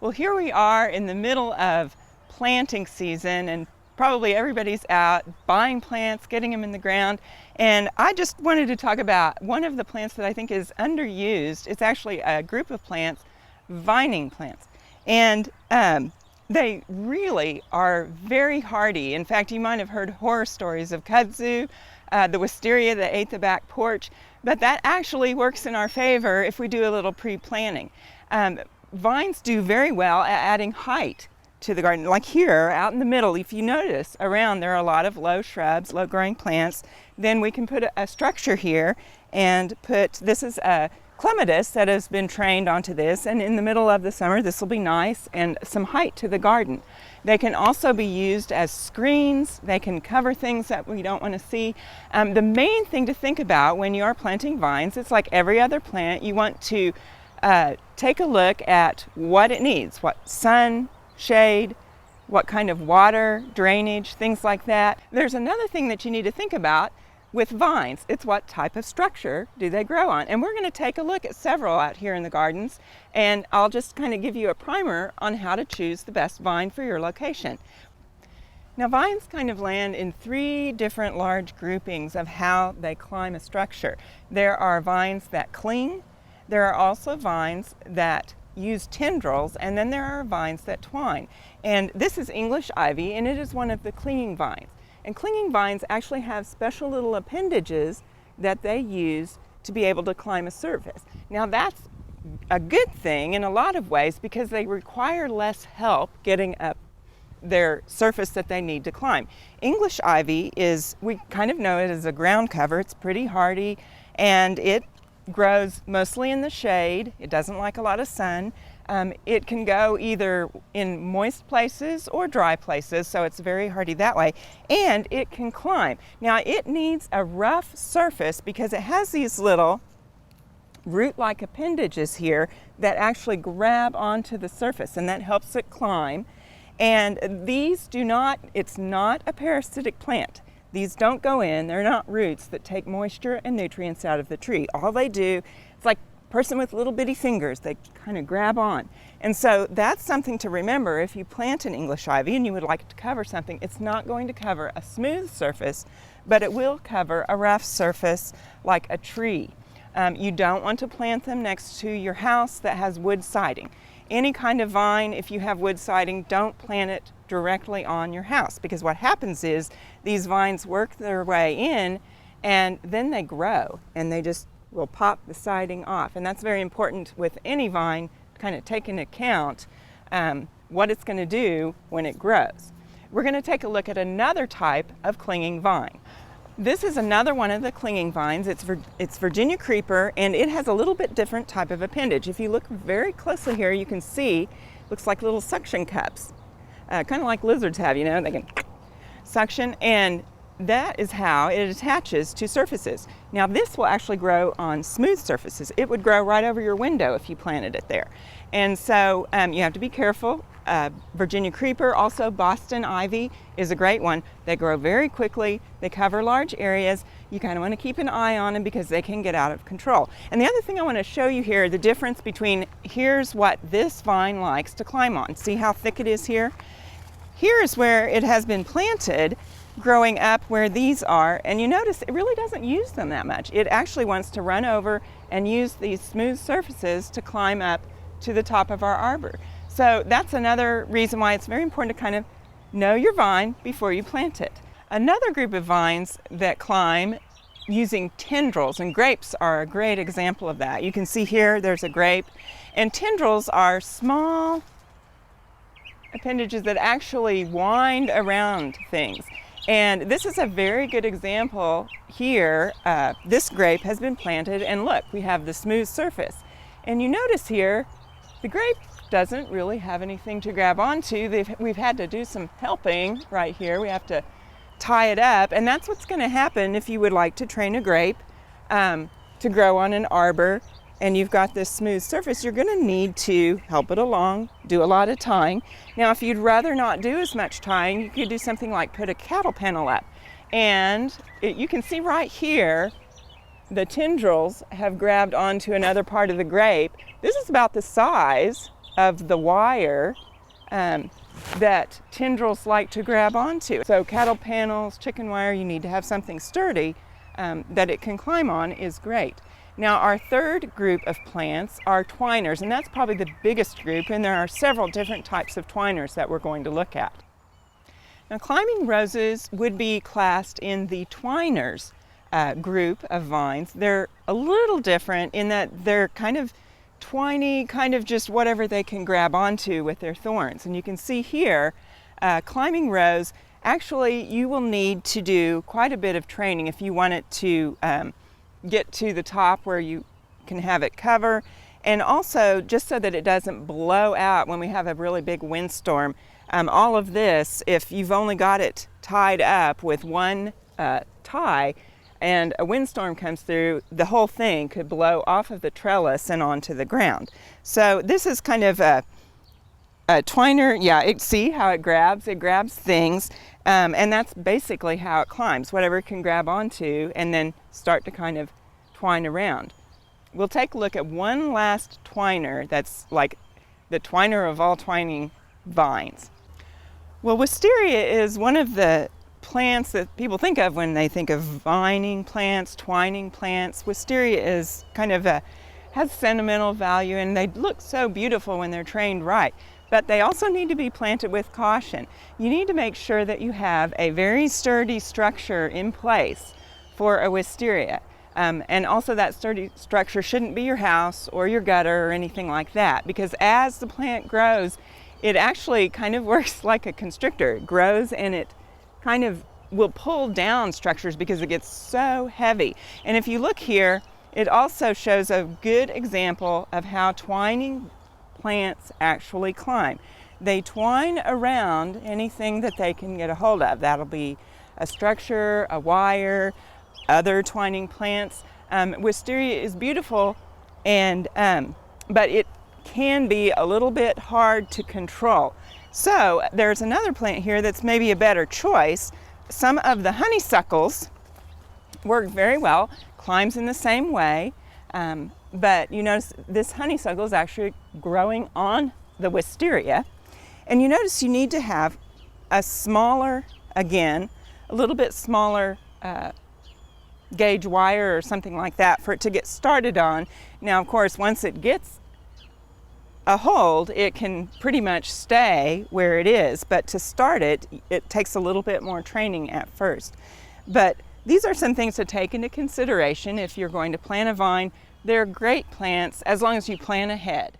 Well, here we are in the middle of planting season, and probably everybody's out buying plants, getting them in the ground. And I just wanted to talk about one of the plants that I think is underused. It's actually a group of plants, vining plants. And they really are very hardy. In fact, you might have heard horror stories of kudzu, the wisteria that ate the back porch, but that actually works in our favor if we do a little pre-planning. Vines do very well at adding height to the garden. Like here, out in the middle, if you notice around, there are a lot of low shrubs, low growing plants. Then we can put a structure here and this is a clematis that has been trained onto this, and in the middle of the summer this will be nice and some height to the garden. They can also be used as screens. They can cover things that we don't want to see. The main thing to think about when you are planting vines, it's like every other plant, you want to take a look at what it needs, what sun, shade, what kind of water, drainage, things like that. There's another thing that you need to think about with vines. It's what type of structure do they grow on? And we're going to take a look at several out here in the gardens, and I'll just kind of give you a primer on how to choose the best vine for your location. Now, vines kind of land in three different large groupings of how they climb a structure. There are vines that cling, there are also vines that use tendrils, and then there are vines that twine. And this is English ivy, and it is one of the clinging vines. And clinging vines actually have special little appendages that they use to be able to climb a surface. Now, that's a good thing in a lot of ways because they require less help getting up their surface that they need to climb. English ivy we kind of know it as a ground cover. It's pretty hardy, and it grows mostly in the shade. It doesn't like a lot of sun. It can go either in moist places or dry places, so it's very hardy that way. And it can climb. Now, it needs a rough surface because it has these little root-like appendages here that actually grab onto the surface, and that helps it climb. And it's not a parasitic plant. These don't go in, they're not roots that take moisture and nutrients out of the tree. All they do, it's like a person with little bitty fingers, they kind of grab on. And so that's something to remember if you plant an English ivy and you would like to cover something. It's not going to cover a smooth surface, but it will cover a rough surface like a tree. You don't want to plant them next to your house that has wood siding. Any kind of vine, if you have wood siding, don't plant it directly on your house, because what happens is these vines work their way in and then they grow and they just will pop the siding off. And that's very important with any vine to kind of take into account what it's going to do when it grows. We're going to take a look at another type of clinging vine. This is another one of the clinging vines. It's Virginia creeper, and it has a little bit different type of appendage. If you look very closely here, you can see looks like little suction cups, kind of like lizards have, they can suction, and that is how it attaches to surfaces. Now, this will actually grow on smooth surfaces. It would grow right over your window if you planted it there. And so you have to be careful. Virginia creeper, also Boston ivy is a great one. They grow very quickly. They cover large areas. You kind of want to keep an eye on them because they can get out of control. And the other thing I want to show you here, the difference between, here's what this vine likes to climb on. See how thick it is here? Here is where it has been planted, growing up where these are, and you notice it really doesn't use them that much. It actually wants to run over and use these smooth surfaces to climb up to the top of our arbor. So that's another reason why it's very important to kind of know your vine before you plant it. Another group of vines that climb using tendrils, and grapes are a great example of that. You can see here there's a grape, and tendrils are small appendages that actually wind around things. And this is a very good example here. This grape has been planted, and look, we have the smooth surface. And you notice here, the grape doesn't really have anything to grab onto. We've had to do some helping right here. We have to tie it up, and that's what's going to happen if you would like to train a grape to grow on an arbor, and you've got this smooth surface. You're going to need to help it along, do a lot of tying. Now, if you'd rather not do as much tying, you could do something like put a cattle panel up, and you can see right here the tendrils have grabbed onto another part of the grape. This is about the size of the wire that tendrils like to grab onto. So cattle panels, chicken wire, you need to have something sturdy that it can climb on is great. Now our third group of plants are twiners, and that's probably the biggest group, and there are several different types of twiners that we're going to look at. Now climbing roses would be classed in the twiners group of vines. They're a little different in that they're kind of twiny, kind of just whatever they can grab onto with their thorns. And you can see here, climbing rose, actually you will need to do quite a bit of training if you want it to get to the top where you can have it cover, and also just so that it doesn't blow out when we have a really big windstorm. All of this, if you've only got it tied up with one tie and a windstorm comes through, the whole thing could blow off of the trellis and onto the ground. So this is kind of a twiner. Yeah, see how it grabs things, and that's basically how it climbs, whatever it can grab onto and then start to kind of twine around. We'll take a look at one last twiner that's like the twiner of all twining vines. Well, Wisteria is one of the plants that people think of when they think of vining plants, twining plants. Wisteria is kind of has sentimental value, and they look so beautiful when they're trained right. But they also need to be planted with caution. You need to make sure that you have a very sturdy structure in place for a wisteria. And also that sturdy structure shouldn't be your house or your gutter or anything like that, because as the plant grows, it actually kind of works like a constrictor. It grows and it kind of will pull down structures because it gets so heavy. And if you look here, it also shows a good example of how twining plants actually climb. They twine around anything that they can get a hold of. That'll be a structure, a wire, other twining plants. Wisteria is beautiful, and but it can be a little bit hard to control. So there's another plant here that's maybe a better choice. Some of the honeysuckles work very well, climbs in the same way, but you notice this honeysuckle is actually growing on the wisteria. And you notice you need to have a smaller, again, a little bit smaller gauge wire or something like that for it to get started on. Now, of course, once it gets a hold, it can pretty much stay where it is, but to start it, it takes a little bit more training at first. But these are some things to take into consideration if you're going to plant a vine. They're great plants as long as you plan ahead.